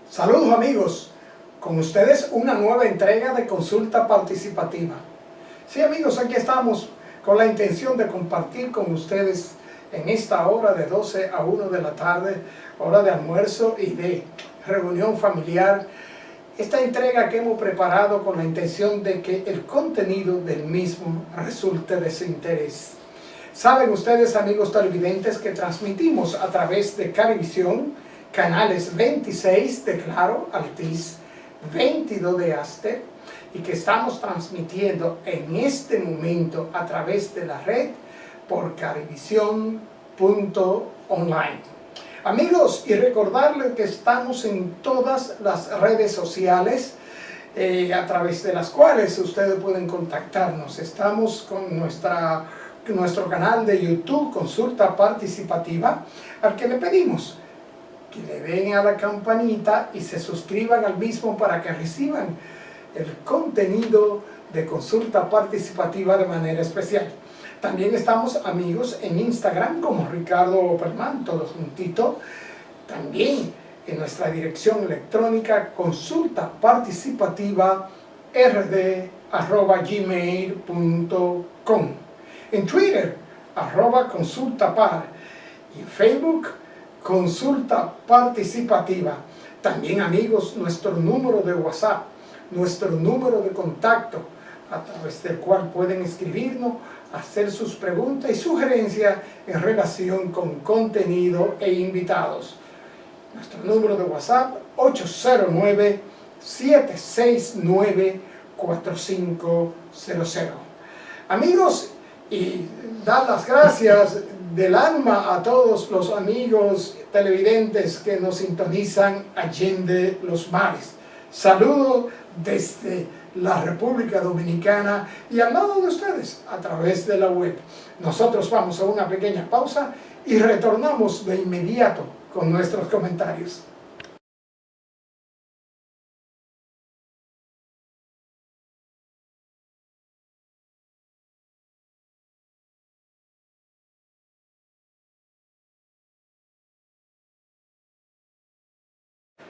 Saludos amigos, con ustedes una nueva entrega de Consulta Participativa. Sí amigos, aquí estamos con la intención de compartir con ustedes en esta hora de 12 a 1 de la tarde, hora de almuerzo y de reunión familiar, esta entrega que hemos preparado con la intención de que el contenido del mismo resulte de su interés. Saben ustedes, amigos televidentes, que transmitimos a través de Carivisión, canales 26 de Claro, Altiz, 22 de Aster, y que estamos transmitiendo en este momento a través de la red por carivisión.online. Amigos, y recordarles que estamos en todas las redes sociales a través de las cuales ustedes pueden contactarnos. Estamos con nuestro canal de YouTube, Consulta Participativa, al que le pedimos que le den a la campanita y se suscriban al mismo para que reciban el contenido de Consulta Participativa de manera especial. También estamos, amigos, en Instagram como Ricardo Operman, todo juntito. También en nuestra dirección electrónica consultaparticipativard@gmail.com. En Twitter, @consultapar. Y en Facebook, Consulta Participativa. También, amigos, nuestro número de WhatsApp, nuestro número de contacto, a través del cual pueden escribirnos, hacer sus preguntas y sugerencias en relación con contenido e invitados. Nuestro número de WhatsApp, 809-769-4500. Amigos, y dar las gracias del alma a todos los amigos televidentes que nos sintonizan allende los mares. Saludo desde la República Dominicana y al lado de ustedes a través de la web. Nosotros vamos a una pequeña pausa y retornamos de inmediato con nuestros comentarios.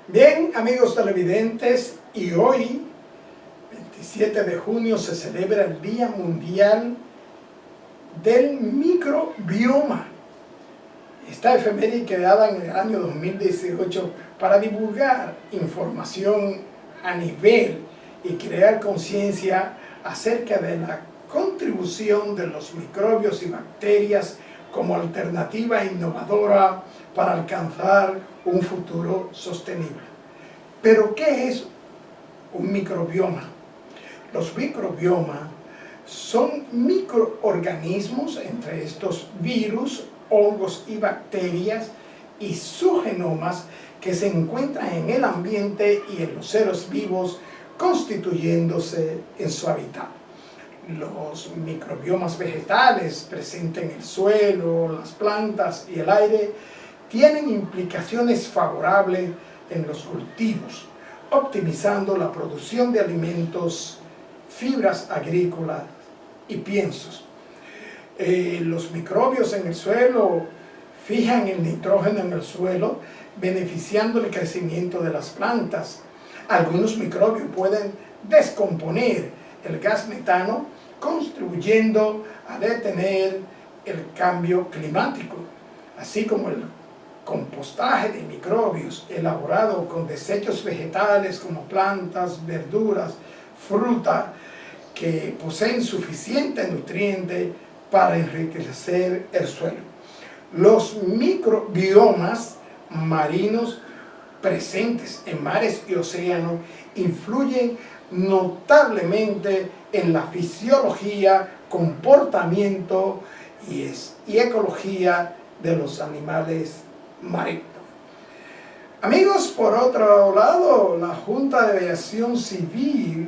Bien, amigos televidentes, y hoy, 27 de junio, se celebra el Día Mundial del Microbioma. Esta efeméride creada en el año 2018 para divulgar información a nivel y crear conciencia acerca de la contribución de los microbios y bacterias como alternativa innovadora para alcanzar un futuro sostenible. Pero, ¿qué es un microbioma? Los microbiomas son microorganismos, entre estos virus, hongos y bacterias, y sus genomas que se encuentran en el ambiente y en los seres vivos, constituyéndose en su hábitat. Los microbiomas vegetales presentes en el suelo, las plantas y el aire tienen implicaciones favorables en los cultivos, optimizando la producción de alimentos, fibras agrícolas y piensos. Los microbios en el suelo fijan el nitrógeno en el suelo, beneficiando el crecimiento de las plantas. Algunos microbios pueden descomponer el gas metano, contribuyendo a detener el cambio climático, así como el compostaje de microbios elaborado con desechos vegetales como plantas, verduras, fruta, que poseen suficiente nutriente para enriquecer el suelo. Los microbiomas marinos presentes en mares y océanos influyen notablemente en la fisiología, comportamiento y ecología de los animales marinos. Amigos, por otro lado, la Junta de Aviación Civil,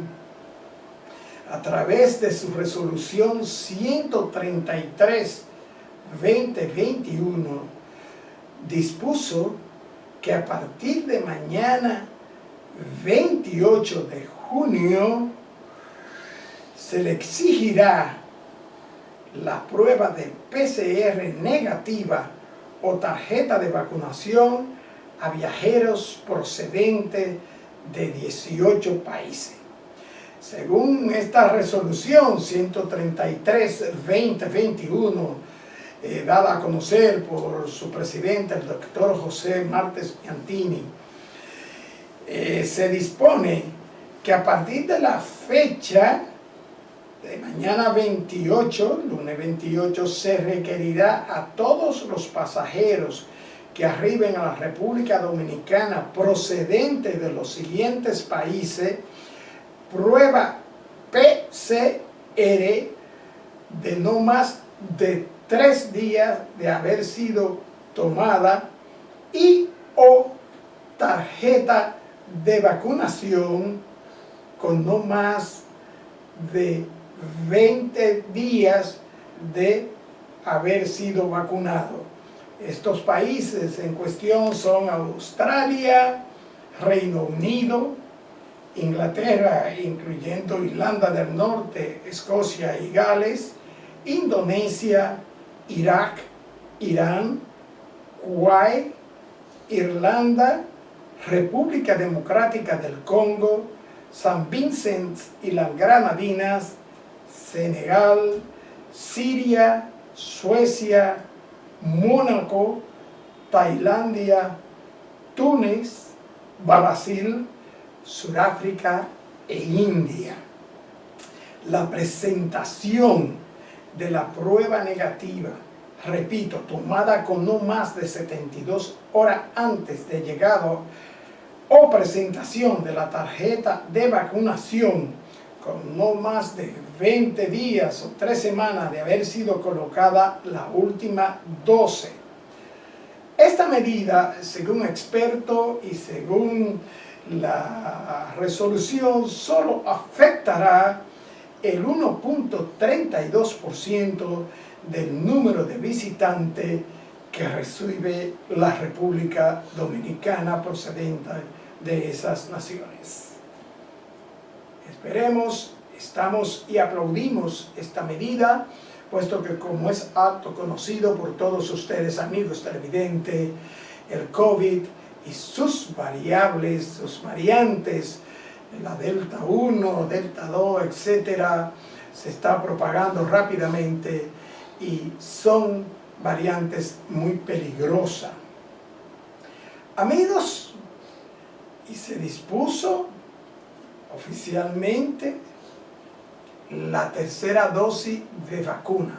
a través de su resolución 133/2021, dispuso que a partir de mañana, 28 de junio, se le exigirá la prueba de PCR negativa o tarjeta de vacunación a viajeros procedentes de 18 países. Según esta resolución 133-2021, dada a conocer por su presidente, el doctor José Martes Piantini, se dispone que a partir de la fecha de mañana 28, lunes 28, se requerirá a todos los pasajeros que arriben a la República Dominicana procedentes de los siguientes países: prueba PCR de no más de 3 días de haber sido tomada y o tarjeta de vacunación con no más de 20 días de haber sido vacunado. Estos países en cuestión son Australia, Reino Unido, Inglaterra, incluyendo Irlanda del Norte, Escocia y Gales, Indonesia, Irak, Irán, Kuwait, Irlanda, República Democrática del Congo, San Vincent y las Granadinas, Senegal, Siria, Suecia, Mónaco, Tailandia, Túnez, Brasil, Sudáfrica e India. La presentación de la prueba negativa, repito, tomada con no más de 72 horas antes de llegado, o presentación de la tarjeta de vacunación con no más de 20 días o 3 semanas de haber sido colocada la última dosis. Esta medida, según expertos y según la resolución, solo afectará el 1.32% del número de visitantes que recibe la República Dominicana procedente de esas naciones. Esperemos, estamos y aplaudimos esta medida, puesto que, como es alto conocido por todos ustedes, amigos televidentes, el COVID y sus variables, sus variantes, la Delta 1, Delta 2, etcétera, se está propagando rápidamente y son variantes muy peligrosas. Amigos, y se dispuso oficialmente la tercera dosis de vacuna.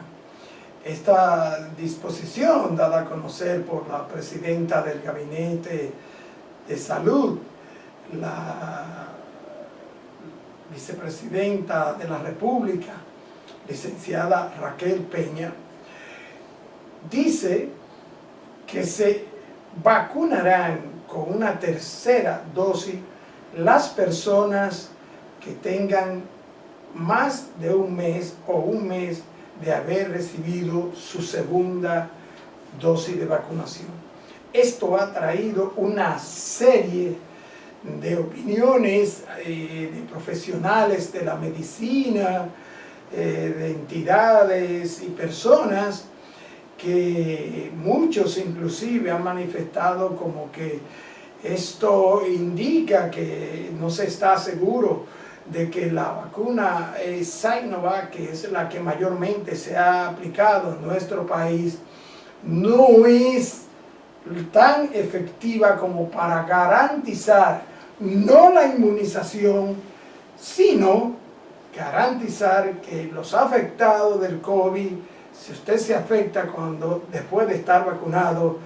Esta disposición, dada a conocer por la presidenta del Gabinete de Salud, la vicepresidenta de la República, licenciada Raquel Peña, dice que se vacunarán con una tercera dosis las personas que tengan más de un mes o un mes de haber recibido su segunda dosis de vacunación. Esto ha traído una serie de opiniones de profesionales de la medicina, de entidades y personas, que muchos inclusive han manifestado como que esto indica que no se está seguro de que la vacuna Sinovac, que es la que mayormente se ha aplicado en nuestro país, no es tan efectiva como para garantizar no la inmunización, sino garantizar que los afectados del COVID, si usted se afecta después de estar vacunado,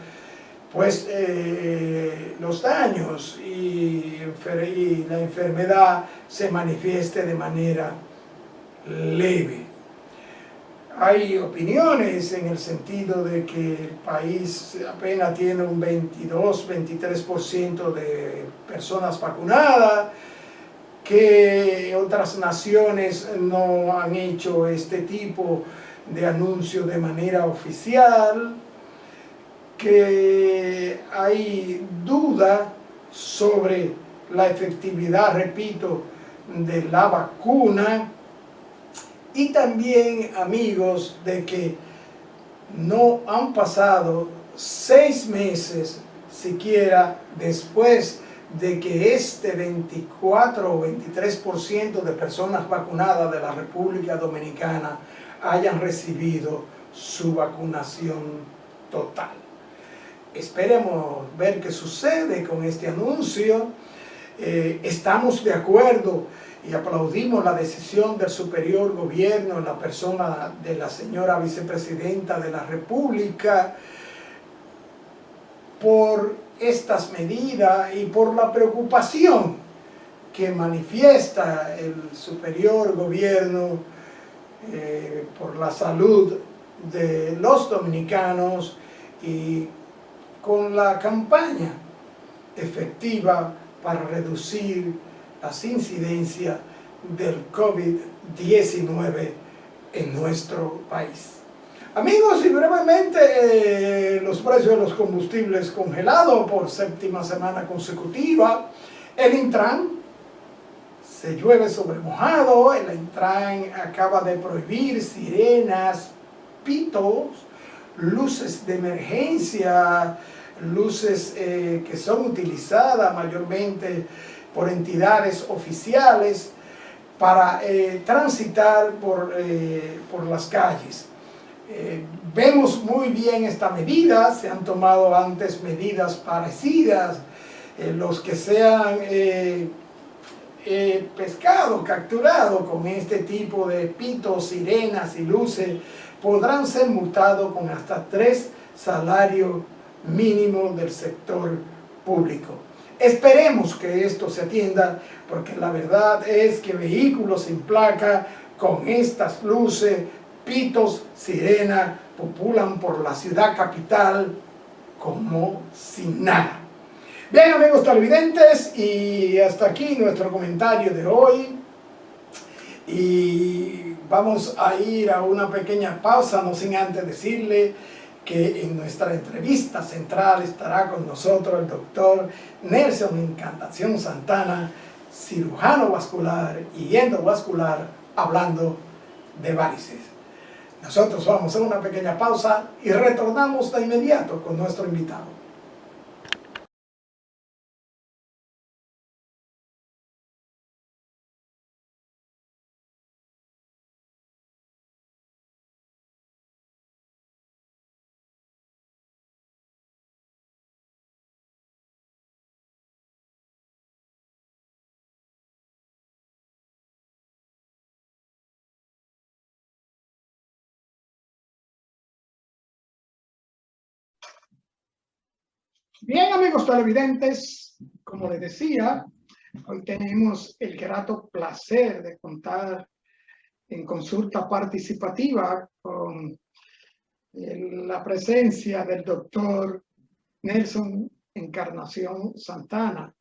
pues los daños y la enfermedad se manifieste de manera leve. Hay opiniones en el sentido de que el país apenas tiene un 22-23% de personas vacunadas, que otras naciones no han hecho este tipo de anuncio de manera oficial, que hay duda sobre la efectividad, repito, de la vacuna, y también, amigos, de que no han pasado 6 meses siquiera después de que este 24 o 23% de personas vacunadas de la República Dominicana hayan recibido su vacunación total. Esperemos ver qué sucede con este anuncio. Estamos de acuerdo y aplaudimos la decisión del superior gobierno en la persona de la señora vicepresidenta de la República por estas medidas y por la preocupación que manifiesta el superior gobierno por la salud de los dominicanos y con la campaña efectiva para reducir las incidencias del COVID-19 en nuestro país. Amigos, y brevemente los precios de los combustibles congelados por séptima semana consecutiva. El Intran se llueve sobre mojado. El Intran acaba de prohibir sirenas, pitos, luces de emergencia, luces que son utilizadas mayormente por entidades oficiales para transitar por las calles. Vemos muy bien esta medida. Se han tomado antes medidas parecidas. Los que sean pescado, capturado con este tipo de pitos, sirenas y luces podrán ser multados con hasta 3 salarios mínimos del sector público. Esperemos que esto se atienda, porque la verdad es que vehículos sin placa con estas luces, pitos, sirena, populan por la ciudad capital como sin nada. Bien, amigos televidentes, y hasta aquí nuestro comentario de hoy. Y vamos a ir a una pequeña pausa, no sin antes decirle que en nuestra entrevista central estará con nosotros el doctor Nelson Encarnación Santana, cirujano vascular y endovascular, hablando de varices. Nosotros vamos a una pequeña pausa y retornamos de inmediato con nuestro invitado. Bien, amigos televidentes, como les decía, hoy tenemos el grato placer de contar en consulta participativa con la presencia del doctor Nelson Encarnación Santana,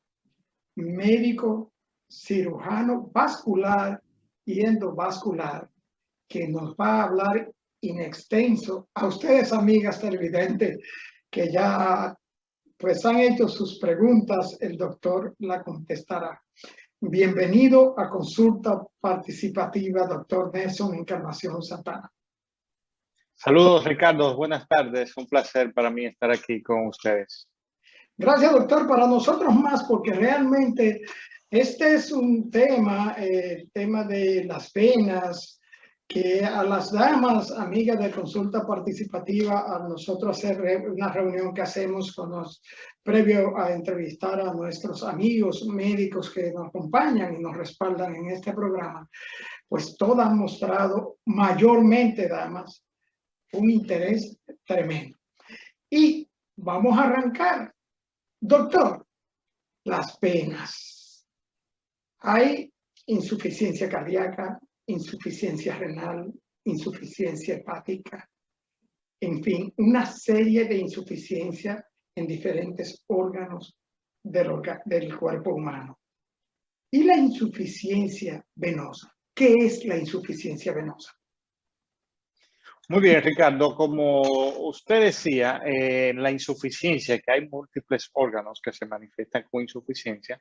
médico, cirujano vascular y endovascular, que nos va a hablar in extenso a ustedes, amigas televidentes, que ya pues han hecho sus preguntas, el doctor la contestará. Bienvenido a consulta participativa, doctor Nelson Encarnación Santana. Saludos, Ricardo. Buenas tardes. Un placer para mí estar aquí con ustedes. Gracias, doctor. Para nosotros más, porque realmente este es un tema, el tema de las penas, que a las damas, amigas de consulta participativa, a nosotros hacer una reunión que hacemos con los, previo a entrevistar a nuestros amigos médicos que nos acompañan y nos respaldan en este programa, pues todas han mostrado, mayormente damas, un interés tremendo. Y vamos a arrancar. Doctor, las penas. Hay insuficiencia cardíaca, insuficiencia renal, insuficiencia hepática, en fin, una serie de insuficiencias en diferentes órganos del cuerpo humano. ¿Y la insuficiencia venosa? ¿Qué es la insuficiencia venosa? Muy bien, Ricardo. Como usted decía, la insuficiencia, que hay múltiples órganos que se manifiestan con insuficiencia,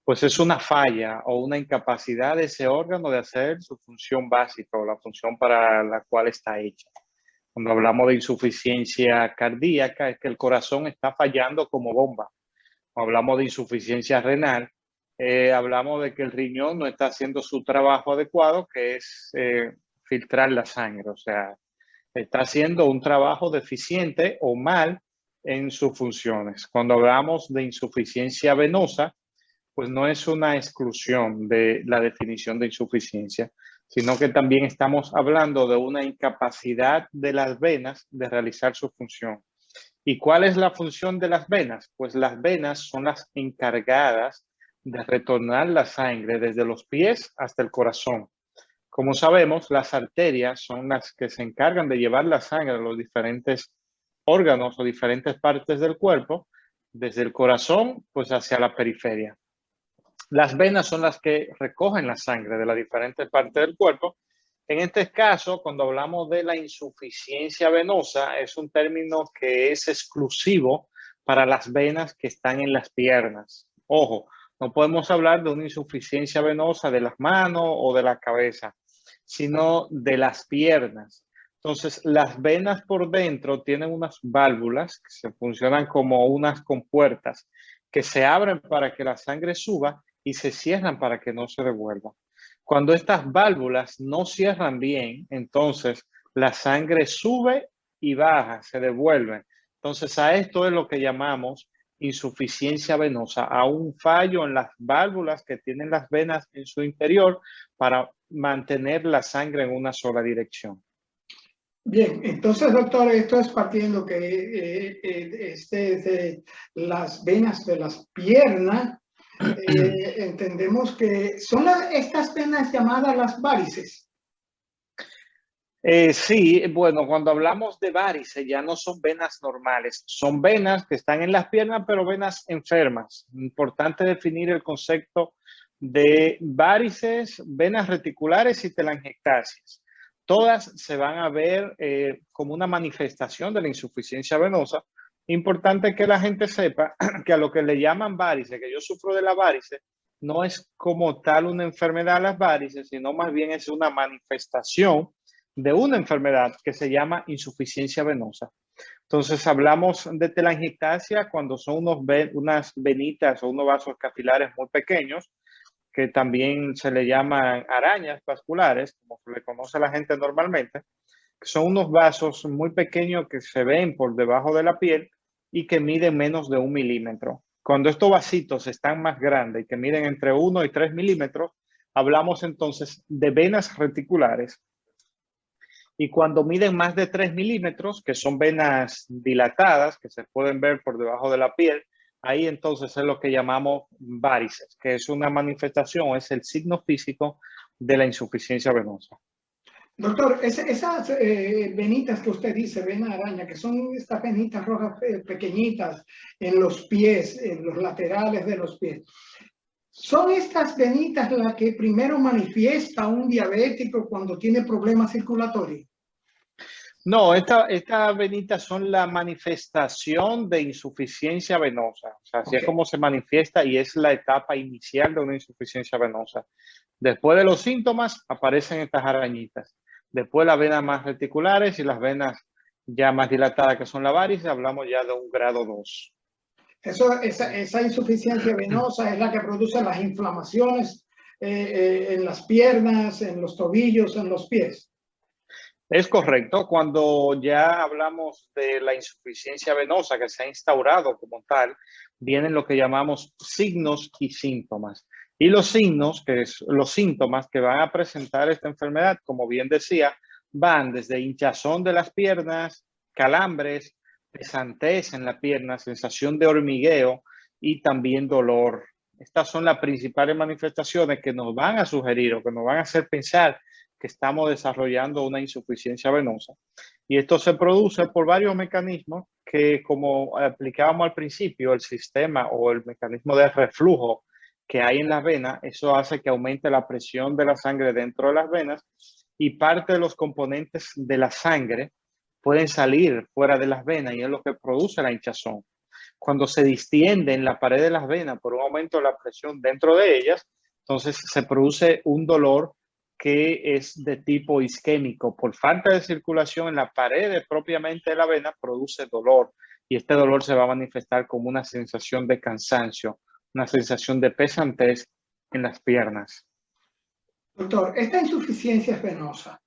pues es una falla o una incapacidad de ese órgano de hacer su función básica o la función para la cual está hecha. Cuando hablamos de insuficiencia cardíaca, es que el corazón está fallando como bomba. Cuando hablamos de insuficiencia renal, hablamos de que el riñón no está haciendo su trabajo adecuado, que es filtrar la sangre. O sea, está haciendo un trabajo deficiente o mal en sus funciones. Cuando hablamos de insuficiencia venosa, pues no es una exclusión de la definición de insuficiencia, sino que también estamos hablando de una incapacidad de las venas de realizar su función. ¿Y cuál es la función de las venas? Pues las venas son las encargadas de retornar la sangre desde los pies hasta el corazón. Como sabemos, las arterias son las que se encargan de llevar la sangre a los diferentes órganos o diferentes partes del cuerpo, desde el corazón pues hacia la periferia. Las venas son las que recogen la sangre de las diferentes partes del cuerpo. En este caso, cuando hablamos de la insuficiencia venosa, es un término que es exclusivo para las venas que están en las piernas. Ojo, no podemos hablar de una insuficiencia venosa de las manos o de la cabeza, sino de las piernas. Entonces, las venas por dentro tienen unas válvulas que se funcionan como unas compuertas que se abren para que la sangre suba y se cierran para que no se devuelva. Cuando estas válvulas no cierran bien, entonces la sangre sube y baja, se devuelve. Entonces a esto es lo que llamamos insuficiencia venosa, a un fallo en las válvulas que tienen las venas en su interior para mantener la sangre en una sola dirección. Bien, entonces, doctor, esto es partiendo que de las venas de las piernas. Entendemos que son estas venas llamadas las varices. Sí, bueno, cuando hablamos de varices ya no son venas normales, son venas que están en las piernas, pero venas enfermas. Importante definir el concepto de varices, venas reticulares y telangiectasias. Todas se van a ver como una manifestación de la insuficiencia venosa. Importante que la gente sepa que a lo que le llaman varices, que yo sufro de la varice, no es como tal una enfermedad las varices, sino más bien es una manifestación de una enfermedad que se llama insuficiencia venosa. Entonces hablamos de telangiectasia cuando son unas venitas o unos vasos capilares muy pequeños, que también se le llaman arañas vasculares, como se le conoce a la gente normalmente, que son unos vasos muy pequeños que se ven por debajo de la piel y que miden menos de 1 milímetro. Cuando estos vasitos están más grandes y que miden entre 1 y 3 milímetros, hablamos entonces de venas reticulares. Y cuando miden más de 3 milímetros, que son venas dilatadas, que se pueden ver por debajo de la piel, ahí entonces es lo que llamamos varices, que es una manifestación, es el signo físico de la insuficiencia venosa. Doctor, esas venitas que usted dice, vena araña, que son estas venitas rojas pequeñitas en los pies, en los laterales de los pies, ¿son estas venitas las que primero manifiesta un diabético cuando tiene problemas circulatorios? No, estas venitas son la manifestación de insuficiencia venosa. O sea, así es como se manifiesta y es la etapa inicial de una insuficiencia venosa. Después de los síntomas aparecen estas arañitas. Después las venas más reticulares y las venas ya más dilatadas, que son la varices, hablamos ya de un grado 2. Esa insuficiencia venosa es la que produce las inflamaciones en las piernas, en los tobillos, en los pies. Es correcto, cuando ya hablamos de la insuficiencia venosa que se ha instaurado como tal, vienen lo que llamamos signos y síntomas. Y los signos, los síntomas que van a presentar esta enfermedad, como bien decía, van desde hinchazón de las piernas, calambres, pesantez en la pierna, sensación de hormigueo y también dolor. Estas son las principales manifestaciones que nos van a sugerir o que nos van a hacer pensar que estamos desarrollando una insuficiencia venosa. Y esto se produce por varios mecanismos que, como explicábamos al principio, el sistema o el mecanismo de reflujo que hay en las venas, eso hace que aumente la presión de la sangre dentro de las venas y parte de los componentes de la sangre pueden salir fuera de las venas y es lo que produce la hinchazón. Cuando se distiende en la pared de las venas por un aumento de la presión dentro de ellas, entonces se produce un dolor que es de tipo isquémico. Por falta de circulación en la pared propiamente de la vena, produce dolor y este dolor se va a manifestar como una sensación de cansancio, una sensación de pesantez en las piernas. Doctor, esta insuficiencia venosa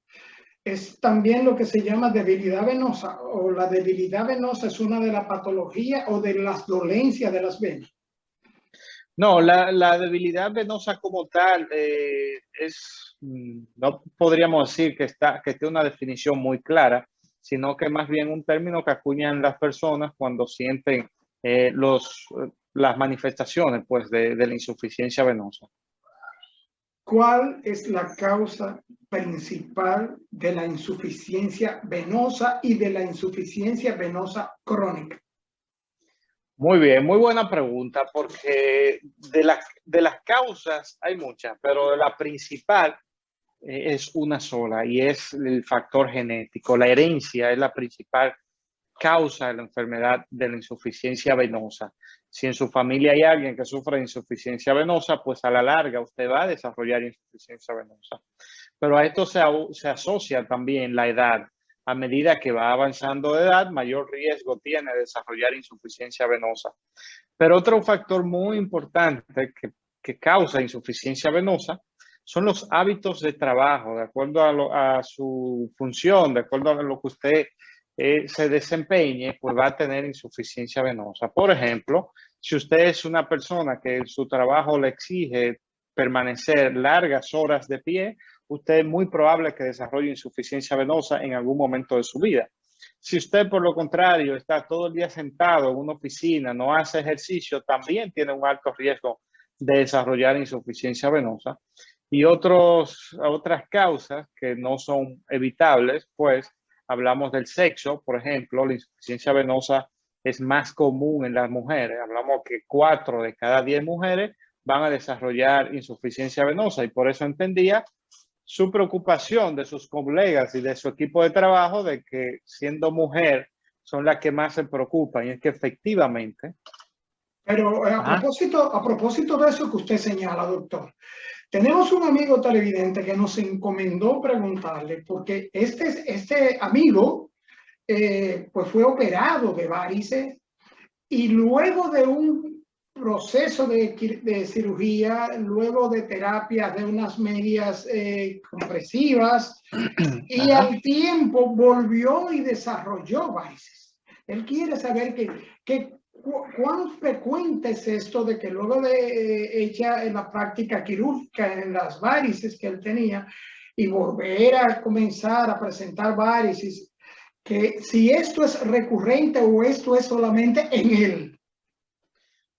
es también lo que se llama debilidad venosa, o la debilidad venosa es una de las patologías o de las dolencias de las venas. No, la debilidad venosa como tal no podríamos decir que tiene una definición muy clara, sino que más bien un término que acuñan las personas cuando sienten las manifestaciones pues, de la insuficiencia venosa. ¿Cuál es la causa principal de la insuficiencia venosa y de la insuficiencia venosa crónica? Muy bien, muy buena pregunta, porque de las causas hay muchas, pero la principal es una sola y es el factor genético. La herencia es la principal causa de la enfermedad de la insuficiencia venosa. Si en su familia hay alguien que sufre de insuficiencia venosa, pues a la larga usted va a desarrollar insuficiencia venosa. Pero a esto se asocia también la edad. A medida que va avanzando de edad, mayor riesgo tiene de desarrollar insuficiencia venosa. Pero otro factor muy importante que causa insuficiencia venosa son los hábitos de trabajo, de acuerdo a su función, de acuerdo a lo que usted se desempeñe, pues va a tener insuficiencia venosa. Por ejemplo, si usted es una persona que su trabajo le exige permanecer largas horas de pie, usted es muy probable que desarrolle insuficiencia venosa en algún momento de su vida. Si usted, por lo contrario, está todo el día sentado en una oficina, no hace ejercicio, también tiene un alto riesgo de desarrollar insuficiencia venosa. Y otras causas que no son evitables, pues hablamos del sexo, por ejemplo, la insuficiencia venosa es más común en las mujeres. Hablamos que 4 de cada 10 mujeres van a desarrollar insuficiencia venosa y por eso entendía su preocupación de sus colegas y de su equipo de trabajo de que siendo mujer son las que más se preocupan y es que efectivamente. Pero a propósito de eso que usted señala, doctor, tenemos un amigo televidente que nos encomendó preguntarle, porque este amigo pues fue operado de varices y luego de un proceso de cirugía, luego de terapias de unas medias compresivas, y al tiempo volvió y desarrolló varices. Él quiere saber cuán frecuente es esto de que luego de hecha en la práctica quirúrgica en las varices que él tenía y volver a comenzar a presentar varices, que si esto es recurrente o esto es solamente en él.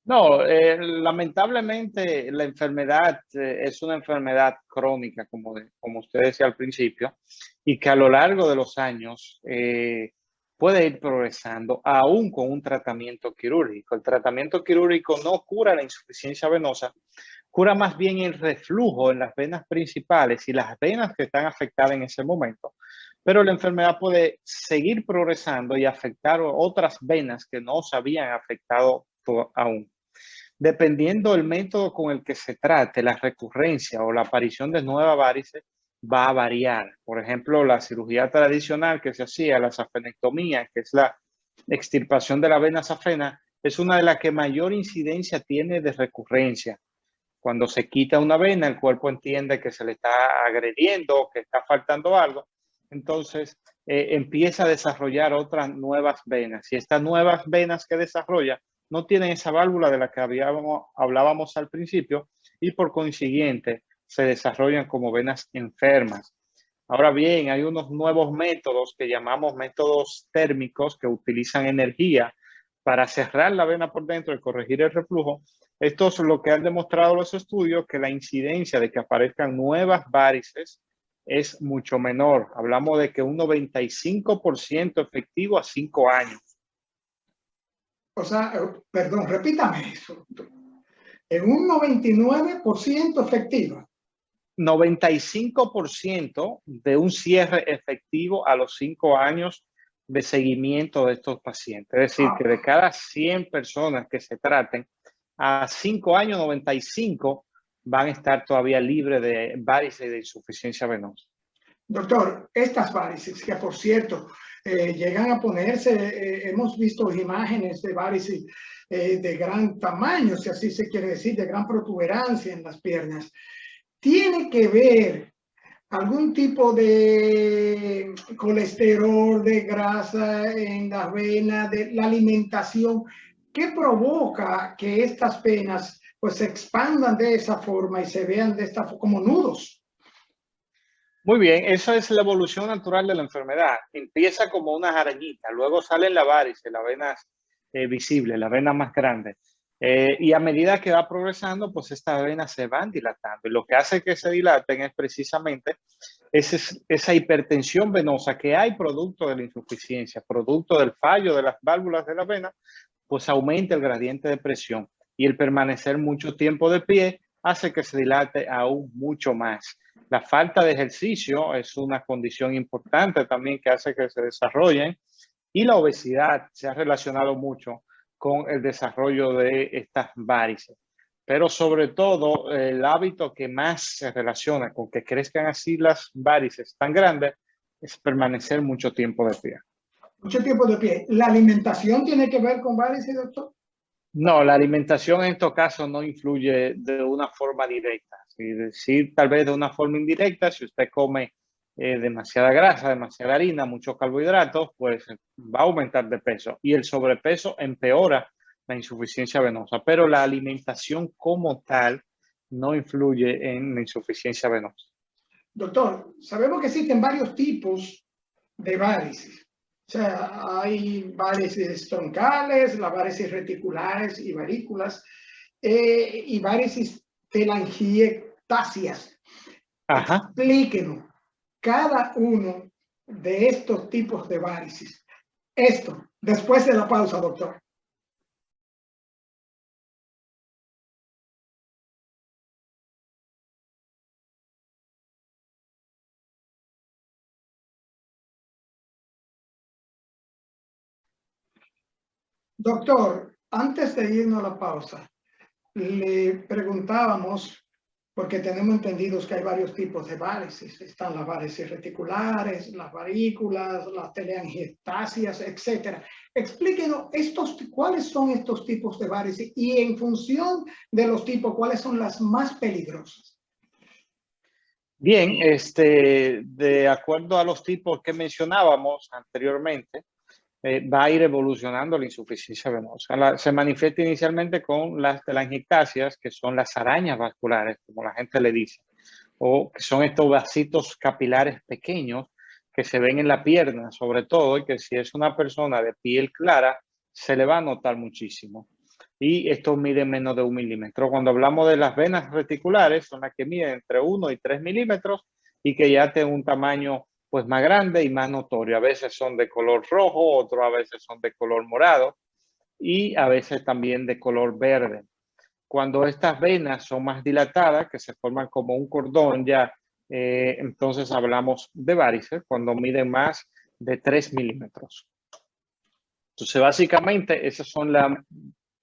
No, lamentablemente la enfermedad es una enfermedad crónica, como usted decía al principio, y que a lo largo de los años puede ir progresando, aún con un tratamiento quirúrgico. El tratamiento quirúrgico no cura la insuficiencia venosa, cura más bien el reflujo en las venas principales y las venas que están afectadas en ese momento. Pero la enfermedad puede seguir progresando y afectar otras venas que no se habían afectado aún. Dependiendo del método con el que se trate, la recurrencia o la aparición de nuevas varices va a variar. Por ejemplo, la cirugía tradicional que se hacía, la safenectomía, que es la extirpación de la vena safena, es una de las que mayor incidencia tiene de recurrencia. Cuando se quita una vena, el cuerpo entiende que se le está agrediendo, que está faltando algo, entonces empieza a desarrollar otras nuevas venas. Y estas nuevas venas que desarrolla no tienen esa válvula de la que hablábamos al principio y por consiguiente se desarrollan como venas enfermas. Ahora bien, hay unos nuevos métodos que llamamos métodos térmicos que utilizan energía para cerrar la vena por dentro y corregir el reflujo. Esto es lo que han demostrado los estudios, que la incidencia de que aparezcan nuevas varices es mucho menor. Hablamos de que un 95% efectivo a 5 años. O sea, perdón, repítame eso. En un 99% efectiva. 95% de un cierre efectivo a los 5 años de seguimiento de estos pacientes. Es decir, que de cada 100 personas que se traten, a 5 años, 95 van a estar todavía libres de varices y de insuficiencia venosa. Doctor, estas varices, que por cierto, llegan a ponerse, hemos visto imágenes de varices de gran tamaño, si así se quiere decir, de gran protuberancia en las piernas. ¿Tiene que ver algún tipo de colesterol, de grasa en las venas, de la alimentación, que provoca que estas venas pues se expandan de esa forma y se vean de esta como nudos? Muy bien, esa es la evolución natural de la enfermedad. Empieza como unas arañitas, luego salen las varices, las venas visibles, las venas más grandes. Y a medida que va progresando, pues estas venas se van dilatando. Y lo que hace que se dilaten es precisamente esa hipertensión venosa que hay producto de la insuficiencia, producto del fallo de las válvulas de la vena, pues aumenta el gradiente de presión. Y el permanecer mucho tiempo de pie hace que se dilate aún mucho más. La falta de ejercicio es una condición importante también que hace que se desarrollen, y la obesidad se ha relacionado mucho con el desarrollo de estas varices. Pero sobre todo el hábito que más se relaciona con que crezcan así las varices tan grandes es permanecer mucho tiempo de pie. Mucho tiempo de pie. ¿La alimentación tiene que ver con varices, doctor? No, la alimentación en estos casos no influye de una forma directa. Es decir, tal vez de una forma indirecta, si usted come demasiada grasa, demasiada harina, muchos carbohidratos, pues va a aumentar de peso. Y el sobrepeso empeora la insuficiencia venosa. Pero la alimentación como tal no influye en la insuficiencia venosa. Doctor, sabemos que existen varios tipos de varices. O sea, hay varices troncales, las varices reticulares y varículas, y varices telangiectasias. Ajá. Explíquenos cada uno de estos tipos de varices. Esto, después de la pausa, doctor. Doctor, antes de irnos a la pausa, le preguntábamos, porque tenemos entendidos que hay varios tipos de varices. Están las varices reticulares, las varículas, las telangiectasias, etc. Explíquenos cuáles son estos tipos de varices y en función de los tipos, cuáles son las más peligrosas. Bien, de acuerdo a los tipos que mencionábamos anteriormente, va a ir evolucionando la insuficiencia venosa. Se manifiesta inicialmente con las telangiectasias, que son las arañas vasculares, como la gente le dice, o que son estos vasitos capilares pequeños que se ven en la pierna, sobre todo, y que si es una persona de piel clara, se le va a notar muchísimo. Y estos miden menos de 1 milímetro. Cuando hablamos de las venas reticulares, son las que miden entre 1 y 3 milímetros y que ya tienen un tamaño pues más grande y más notorio. A veces son de color rojo, otros a veces son de color morado y a veces también de color verde. Cuando estas venas son más dilatadas, que se forman como un cordón ya, entonces hablamos de varices cuando miden más de 3 milímetros. Entonces, básicamente, esos son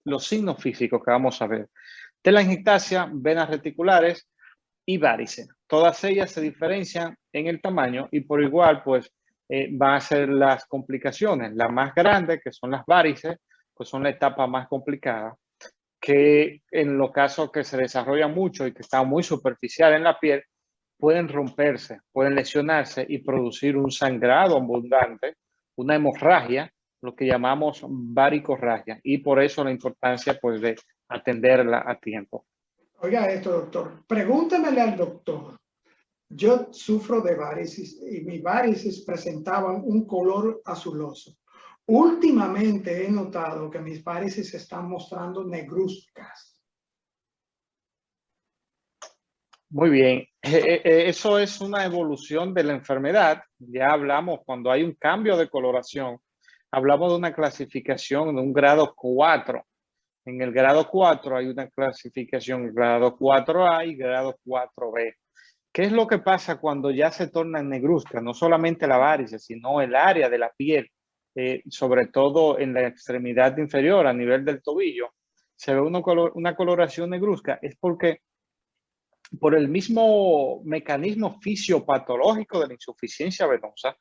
los signos físicos que vamos a ver. Telangiectasia, venas reticulares y varices. Todas ellas se diferencian en el tamaño y por igual, pues, van a ser las complicaciones. Las más grandes, que son las varices, pues son la etapa más complicada, que en los casos que se desarrolla mucho y que está muy superficial en la piel, pueden romperse, pueden lesionarse y producir un sangrado abundante, una hemorragia, lo que llamamos varicorragia, y por eso la importancia pues de atenderla a tiempo. Oiga esto, doctor. Pregúntemele al doctor. Yo sufro de varices y mis varices presentaban un color azuloso. Últimamente he notado que mis varices se están mostrando negruzcas. Muy bien, eso es una evolución de la enfermedad. Ya hablamos, cuando hay un cambio de coloración, hablamos de una clasificación de un grado 4. En el grado 4 hay una clasificación, grado 4A y grado 4B. ¿Qué es lo que pasa cuando ya se torna negruzca? No solamente la varice, sino el área de la piel, sobre todo en la extremidad inferior, a nivel del tobillo, se ve una coloración negruzca. Es porque por el mismo mecanismo fisiopatológico de la insuficiencia venosa,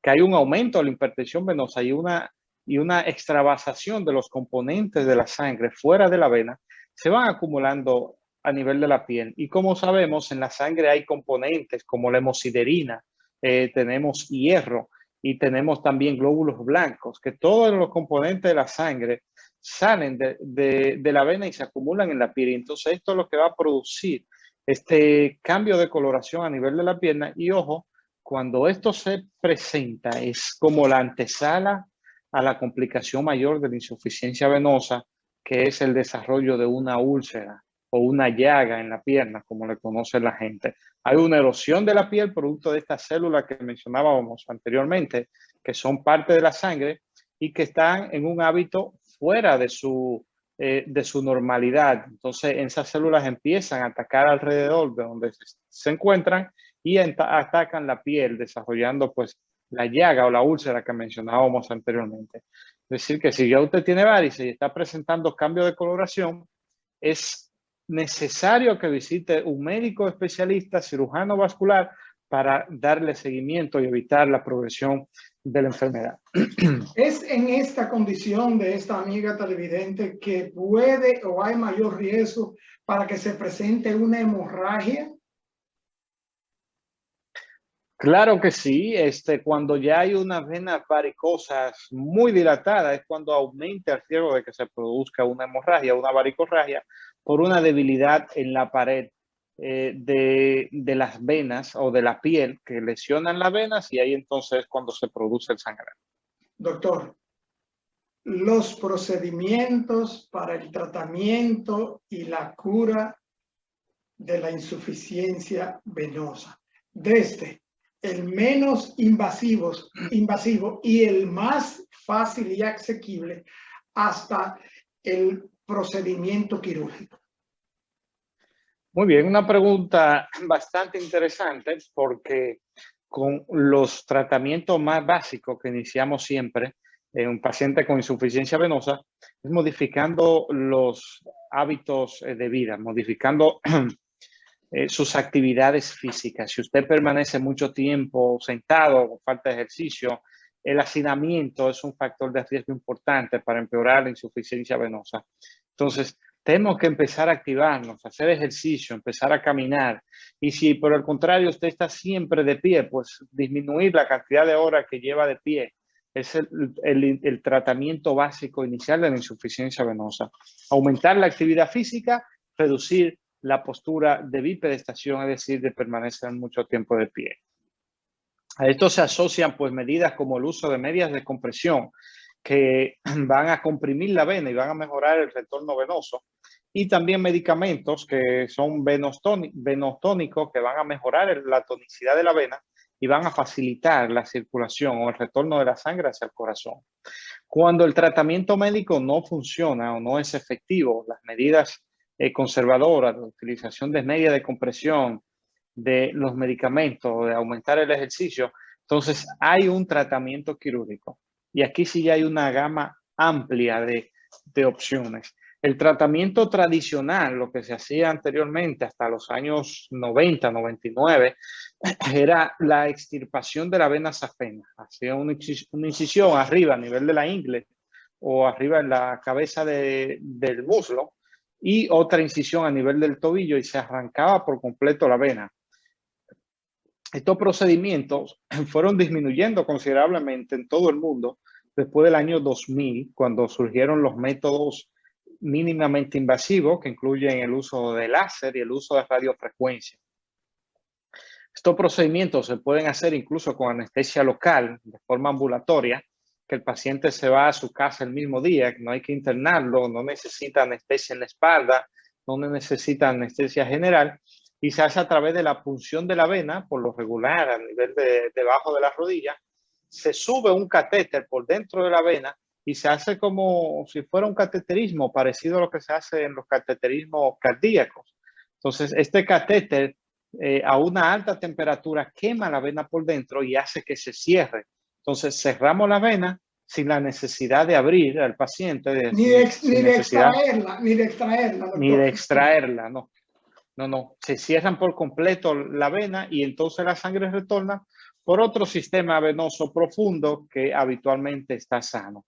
que hay un aumento de la hipertensión venosa y una extravasación de los componentes de la sangre fuera de la vena, se van acumulando a nivel de la piel. Y como sabemos, en la sangre hay componentes como la hemosiderina, tenemos hierro y tenemos también glóbulos blancos, que todos los componentes de la sangre salen de la vena y se acumulan en la piel. Y entonces esto es lo que va a producir este cambio de coloración a nivel de la pierna. Y ojo, cuando esto se presenta es como la antesala a la complicación mayor de la insuficiencia venosa, que es el desarrollo de una úlcera o una llaga en la pierna, como le conoce la gente. Hay una erosión de la piel producto de estas células que mencionábamos anteriormente, que son parte de la sangre y que están en un hábito fuera de su normalidad. Entonces, esas células empiezan a atacar alrededor de donde se encuentran y atacan la piel, desarrollando pues la llaga o la úlcera que mencionábamos anteriormente. Es decir, que si ya usted tiene varices y está presentando cambio de coloración, es necesario que visite un médico especialista, cirujano vascular, para darle seguimiento y evitar la progresión de la enfermedad. ¿Es en esta condición de esta amiga televidente que puede o hay mayor riesgo para que se presente una hemorragia? Claro que sí, cuando ya hay unas venas varicosas muy dilatadas es cuando aumenta el riesgo de que se produzca una hemorragia, una varicorragia, por una debilidad en la pared de las venas o de la piel que lesionan las venas, y ahí entonces es cuando se produce el sangrado. Doctor, los procedimientos para el tratamiento y la cura de la insuficiencia venosa, desde el menos invasivo y el más fácil y asequible hasta el procedimiento quirúrgico. Muy bien, una pregunta bastante interesante, porque con los tratamientos más básicos que iniciamos siempre en un paciente con insuficiencia venosa es modificando los hábitos de vida, modificando sus actividades físicas. Si usted permanece mucho tiempo sentado con falta de ejercicio, el hacinamiento es un factor de riesgo importante para empeorar la insuficiencia venosa. Entonces, tenemos que empezar a activarnos, hacer ejercicio, empezar a caminar. Y si por el contrario usted está siempre de pie, pues disminuir la cantidad de horas que lleva de pie. Es el tratamiento básico inicial de la insuficiencia venosa. Aumentar la actividad física, reducir la postura de bipedestación, es decir, de permanecer mucho tiempo de pie. A esto se asocian pues medidas como el uso de medias de compresión que van a comprimir la vena y van a mejorar el retorno venoso, y también medicamentos que son venotónicos que van a mejorar la tonicidad de la vena y van a facilitar la circulación o el retorno de la sangre hacia el corazón. Cuando el tratamiento médico no funciona o no es efectivo, las medidas conservadoras, de utilización de medias de compresión, de los medicamentos, de aumentar el ejercicio, entonces hay un tratamiento quirúrgico. Y aquí sí ya hay una gama amplia de opciones. El tratamiento tradicional, lo que se hacía anteriormente hasta los años 90, 99, era la extirpación de la vena safena. Hacía una incisión arriba a nivel de la ingle o arriba en la cabeza del muslo, y otra incisión a nivel del tobillo, y se arrancaba por completo la vena. Estos procedimientos fueron disminuyendo considerablemente en todo el mundo después del año 2000, cuando surgieron los métodos mínimamente invasivos que incluyen el uso de láser y el uso de radiofrecuencia. Estos procedimientos se pueden hacer incluso con anestesia local, de forma ambulatoria, que el paciente se va a su casa el mismo día, no hay que internarlo, no necesita anestesia en la espalda, no necesita anestesia general, y se hace a través de la punción de la vena, por lo regular a nivel debajo de la rodilla. Se sube un catéter por dentro de la vena y se hace como si fuera un cateterismo, parecido a lo que se hace en los cateterismos cardíacos. Entonces, este catéter a una alta temperatura quema la vena por dentro y hace que se cierre. Entonces, cerramos la vena sin la necesidad de abrir al paciente. Ni de extraerla, doctor. Ni de extraerla, no. No, no, se cierran por completo la vena y entonces la sangre retorna por otro sistema venoso profundo que habitualmente está sano.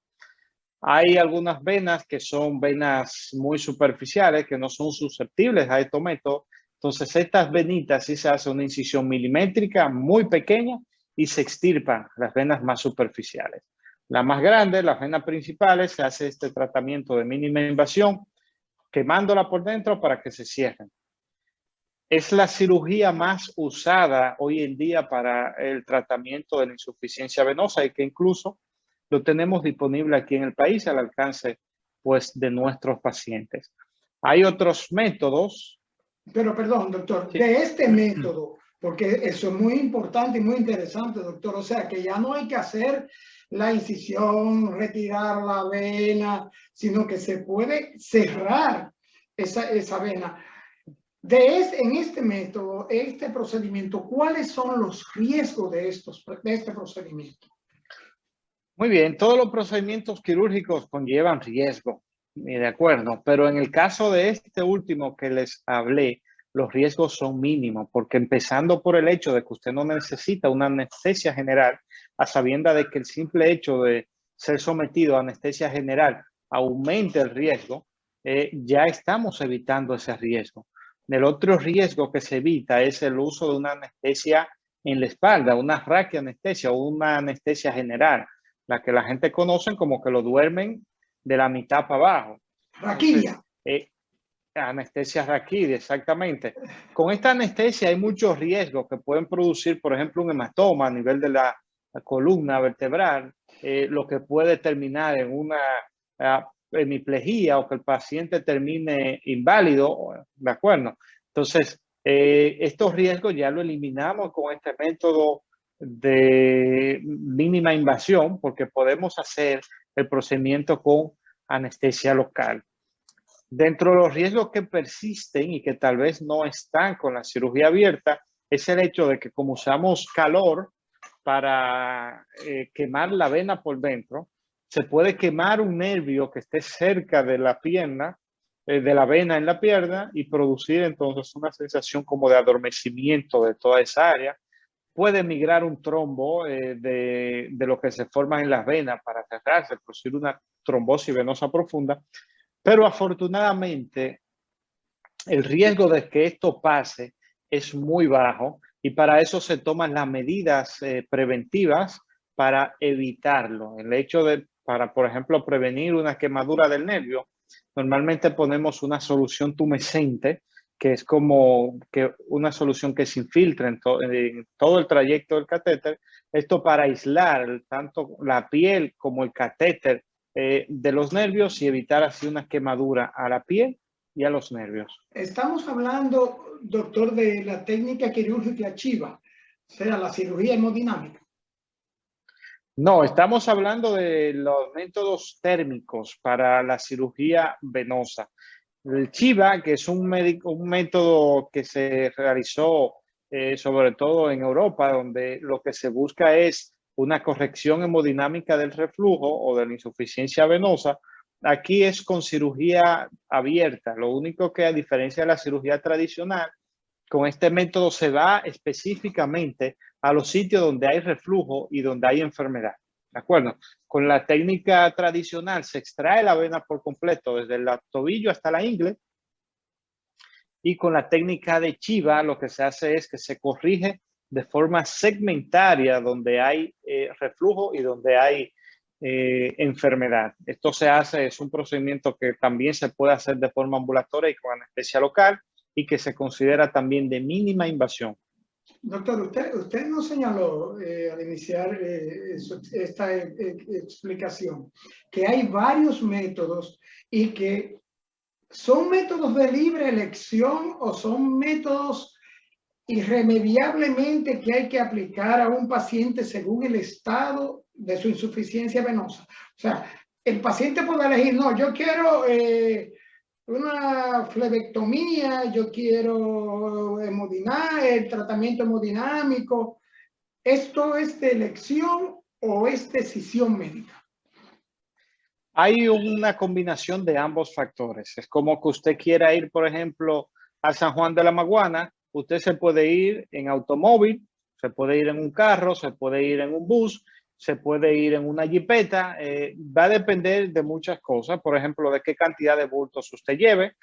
Hay algunas venas que son venas muy superficiales, que no son susceptibles a estos métodos. Entonces, estas venitas sí se hace una incisión milimétrica muy pequeña y se extirpan las venas más superficiales. Las más grandes, las venas principales, se hace este tratamiento de mínima invasión, quemándola por dentro para que se cierren. Es la cirugía más usada hoy en día para el tratamiento de la insuficiencia venosa y que incluso lo tenemos disponible aquí en el país al alcance pues, de nuestros pacientes. Hay otros métodos. Pero perdón, doctor, Sí. de este método, porque eso es muy importante y muy interesante, doctor, o sea que ya no hay que hacer la incisión, retirar la vena, sino que se puede cerrar esa vena. En este método, este procedimiento, ¿cuáles son los riesgos de este procedimiento? Muy bien, todos los procedimientos quirúrgicos conllevan riesgo, de acuerdo, pero en el caso de este último que les hablé, los riesgos son mínimos, porque empezando por el hecho de que usted no necesita una anestesia general, a sabienda de que el simple hecho de ser sometido a anestesia general aumente el riesgo, ya estamos evitando ese riesgo. El otro riesgo que se evita es el uso de una anestesia en la espalda, una raquianestesia o una anestesia general, la que la gente conoce como que lo duermen de la mitad para abajo. Raquidia. Entonces, anestesia raquídea, exactamente. Con esta anestesia hay muchos riesgos que pueden producir, por ejemplo, un hematoma a nivel de la columna vertebral, lo que puede terminar en una hemiplegia o que el paciente termine inválido, ¿de acuerdo? Entonces, estos riesgos ya lo eliminamos con este método de mínima invasión porque podemos hacer el procedimiento con anestesia local. Dentro de los riesgos que persisten y que tal vez no están con la cirugía abierta, es el hecho de que como usamos calor para quemar la vena por dentro, se puede quemar un nervio que esté cerca de la pierna, de la vena en la pierna y producir entonces una sensación como de adormecimiento de toda esa área. Puede migrar un trombo de lo que se forma en las venas para cerrarse, producir una trombosis venosa profunda. Pero afortunadamente, el riesgo de que esto pase es muy bajo y para eso se toman las medidas preventivas para evitarlo. El hecho de, para, por ejemplo, prevenir una quemadura del nervio, normalmente ponemos una solución tumescente, que es como que una solución que se infiltra en todo el trayecto del catéter. Esto para aislar tanto la piel como el catéter de los nervios y evitar así una quemadura a la piel y a los nervios. Estamos hablando, doctor, de la técnica quirúrgica Chiba, o sea, la cirugía hemodinámica. No, estamos hablando de los métodos térmicos para la cirugía venosa. El Chiba, que es un método que se realizó sobre todo en Europa, donde lo que se busca es una corrección hemodinámica del reflujo o de la insuficiencia venosa. Aquí es con cirugía abierta. Lo único que a diferencia de la cirugía tradicional, con este método se va específicamente a los sitios donde hay reflujo y donde hay enfermedad. ¿De acuerdo? Con la técnica tradicional se extrae la vena por completo, desde el tobillo hasta la ingle. Y con la técnica de Chiba lo que se hace es que se corrige de forma segmentaria donde hay reflujo y donde hay enfermedad. Esto se hace, es un procedimiento que también se puede hacer de forma ambulatoria y con anestesia local y que se considera también de mínima invasión. Doctor, usted nos señaló al iniciar esta explicación que hay varios métodos y que son métodos de libre elección o son métodos irremediablemente que hay que aplicar a un paciente según el estado de su insuficiencia venosa. O sea, el paciente puede elegir, no, yo quiero una flebectomía, yo quiero el tratamiento hemodinámico. ¿Esto es de elección o es decisión médica? Hay una combinación de ambos factores. Es como que usted quiera ir, por ejemplo, a San Juan de la Maguana, usted se puede ir en automóvil, se puede ir en un carro, se puede ir en un bus, se puede ir en una jipeta, va a depender de muchas cosas, por ejemplo, de qué cantidad de bultos usted lleve,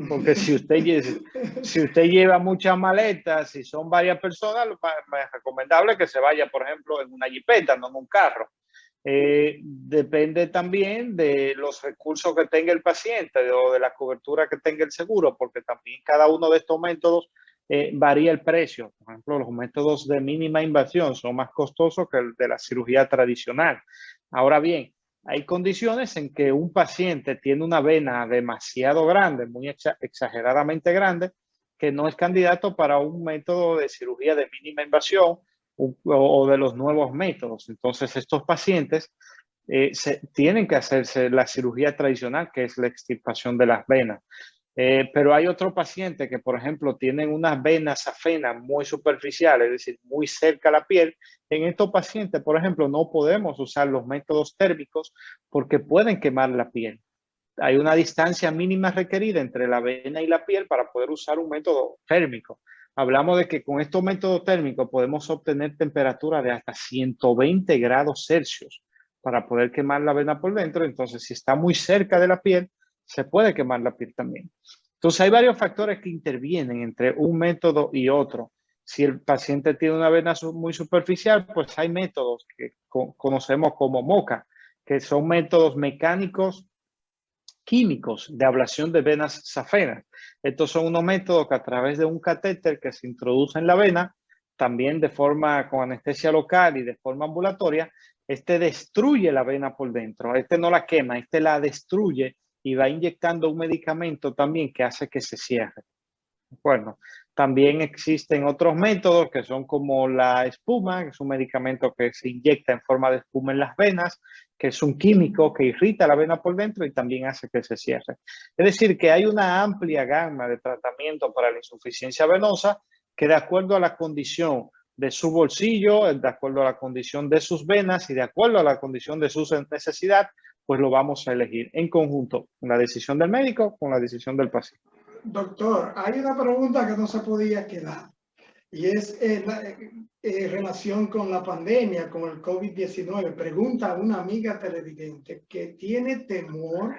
porque si usted lleva muchas maletas, si son varias personas, es recomendable que se vaya, por ejemplo, en una jipeta, no en un carro. Depende también de los recursos que tenga el paciente o de la cobertura que tenga el seguro, porque también cada uno de estos métodos varía el precio. Por ejemplo, los métodos de mínima invasión son más costosos que el de la cirugía tradicional. Ahora bien, hay condiciones en que un paciente tiene una vena demasiado grande, muy exageradamente grande, que no es candidato para un método de cirugía de mínima invasión o de los nuevos métodos. Entonces, estos pacientes tienen que hacerse la cirugía tradicional, que es la extirpación de las venas. Pero hay otros pacientes que, por ejemplo, tienen unas venas safenas muy superficiales, es decir, muy cerca a la piel. En estos pacientes, por ejemplo, no podemos usar los métodos térmicos porque pueden quemar la piel. Hay una distancia mínima requerida entre la vena y la piel para poder usar un método térmico. Hablamos de que con estos métodos térmicos podemos obtener temperaturas de hasta 120 grados Celsius para poder quemar la vena por dentro. Entonces, si está muy cerca de la piel, se puede quemar la piel también. Entonces, hay varios factores que intervienen entre un método y otro. Si el paciente tiene una vena muy superficial, pues hay métodos que conocemos como MOCA, que son métodos mecánicos químicos de ablación de venas safenas. Estos son unos métodos que a través de un catéter que se introduce en la vena, también de forma con anestesia local y de forma ambulatoria, este destruye la vena por dentro. Este no la quema, este la destruye y va inyectando un medicamento también que hace que se cierre. Bueno, también existen otros métodos que son como la espuma, que es un medicamento que se inyecta en forma de espuma en las venas, que es un químico que irrita la vena por dentro y también hace que se cierre. Es decir, que hay una amplia gama de tratamiento para la insuficiencia venosa que de acuerdo a la condición de su bolsillo, de acuerdo a la condición de sus venas y de acuerdo a la condición de su necesidad, pues lo vamos a elegir en conjunto con la decisión del médico, con la decisión del paciente. Doctor, hay una pregunta que no se podía quedar y es relación con la pandemia, con el COVID-19. Pregunta a una amiga televidente que tiene temor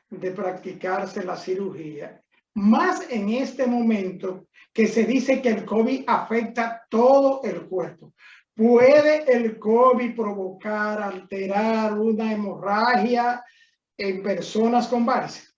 de practicarse la cirugía, más en este momento que se dice que el COVID afecta todo el cuerpo. ¿Puede el COVID provocar, alterar una hemorragia en personas con varices?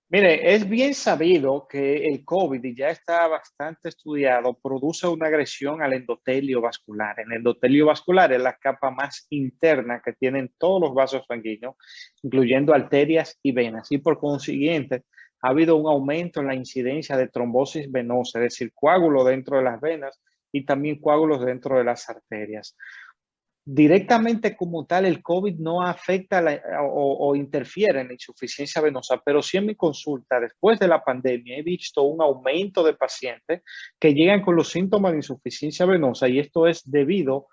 Mire, es bien sabido que el COVID, y ya está bastante estudiado, produce una agresión al endotelio vascular. El endotelio vascular es la capa más interna que tienen todos los vasos sanguíneos, incluyendo arterias y venas. Y por consiguiente, ha habido un aumento en la incidencia de trombosis venosa, es decir, coágulos dentro de las venas y también coágulos dentro de las arterias. Directamente como tal, el COVID no afecta o interfiere en la insuficiencia venosa, pero sí en mi consulta, después de la pandemia, he visto un aumento de pacientes que llegan con los síntomas de insuficiencia venosa y esto es debido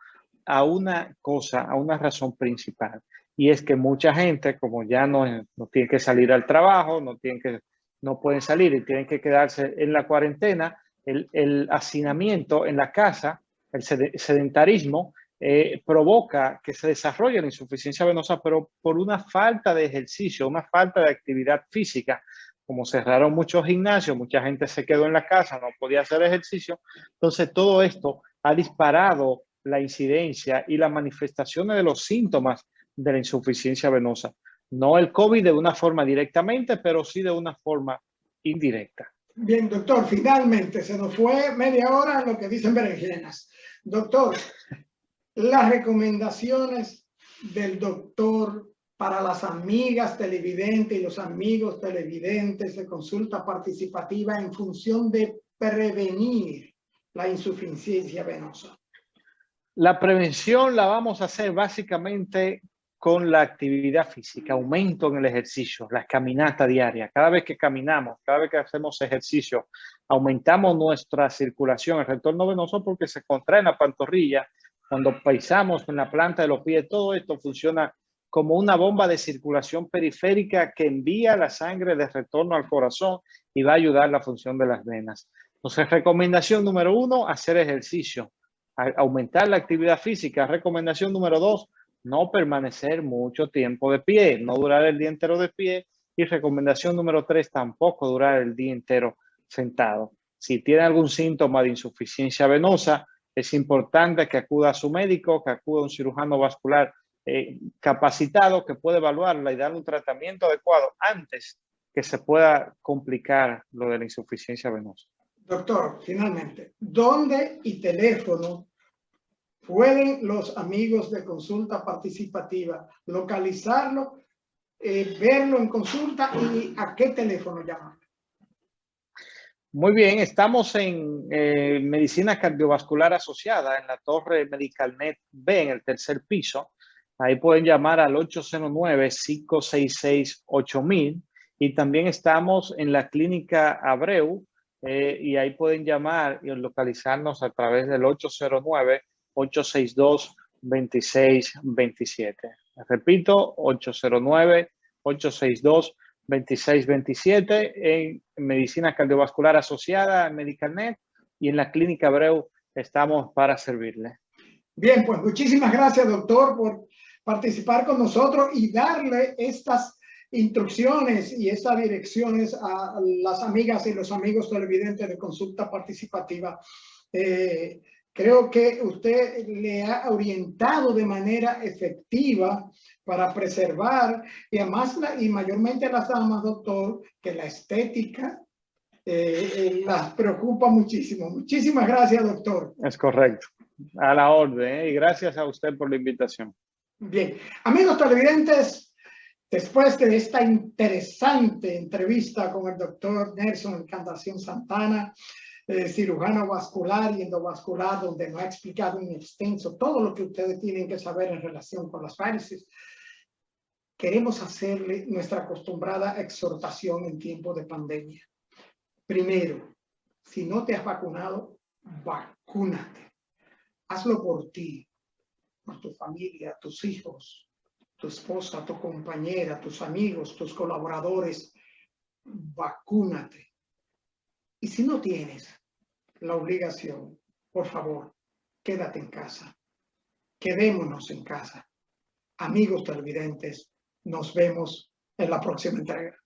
a una cosa, a una razón principal. Y es que mucha gente, como ya no tiene que salir al trabajo, no pueden salir y tienen que quedarse en la cuarentena, el hacinamiento en la casa, el sedentarismo, provoca que se desarrolle la insuficiencia venosa, pero por una falta de ejercicio, una falta de actividad física. Como cerraron muchos gimnasios, mucha gente se quedó en la casa, no podía hacer ejercicio. Entonces, todo esto ha disparado la incidencia y las manifestaciones de los síntomas de la insuficiencia venosa. No el COVID de una forma directamente, pero sí de una forma indirecta. Bien, doctor, finalmente se nos fue media hora en lo que dicen berenjenas. Doctor, las recomendaciones del doctor para las amigas televidentes y los amigos televidentes de consulta participativa en función de prevenir la insuficiencia venosa. La prevención la vamos a hacer básicamente con la actividad física, aumento en el ejercicio, la caminata diaria. Cada vez que caminamos, cada vez que hacemos ejercicio, aumentamos nuestra circulación, el retorno venoso porque se contrae en la pantorrilla. Cuando pisamos en la planta de los pies, todo esto funciona como una bomba de circulación periférica que envía la sangre de retorno al corazón y va a ayudar la función de las venas. Entonces, recomendación número 1, hacer ejercicio, aumentar la actividad física. Recomendación número 2, no permanecer mucho tiempo de pie, no durar el día entero de pie. Y recomendación número 3, tampoco durar el día entero sentado. Si tiene algún síntoma de insuficiencia venosa, es importante que acuda a su médico, que acuda a un cirujano vascular capacitado que puede evaluarla y darle un tratamiento adecuado antes que se pueda complicar lo de la insuficiencia venosa. Doctor, finalmente, ¿dónde y teléfono pueden los amigos de Consulta Participativa localizarlo, verlo en consulta y a qué teléfono llamar? Muy bien, estamos en Medicina Cardiovascular Asociada, en la Torre MedicalNet B, en el tercer piso. Ahí pueden llamar al 809-566-8000. Y también estamos en la Clínica Abreu, y ahí pueden llamar y localizarnos a través del 809-862-2627. Repito, 809-862-2627 en Medicina Cardiovascular Asociada, MedicalNet, y en la Clínica Abreu estamos para servirle. Bien, pues muchísimas gracias, doctor, por participar con nosotros y darle estas instrucciones y estas direcciones a las amigas y los amigos televidentes de Consulta Participativa. Creo que usted le ha orientado de manera efectiva para preservar, y además y mayormente a las damas, doctor, que la estética las preocupa muchísimo. Muchísimas gracias, doctor. Es correcto. A la orden, y gracias a usted por la invitación. Bien, amigos televidentes, después de esta interesante entrevista con el doctor Nelson Encarnación Santana, cirujano vascular y endovascular, donde nos ha explicado en extenso todo lo que ustedes tienen que saber en relación con las varices, queremos hacerle nuestra acostumbrada exhortación en tiempo de pandemia. Primero, si no te has vacunado, vacúnate. Hazlo por ti, por tu familia, tus hijos, tu esposa, tu compañera, tus amigos, tus colaboradores. Vacúnate. Y si no tienes la obligación, por favor, quédate en casa. Quedémonos en casa. Amigos televidentes, nos vemos en la próxima entrega.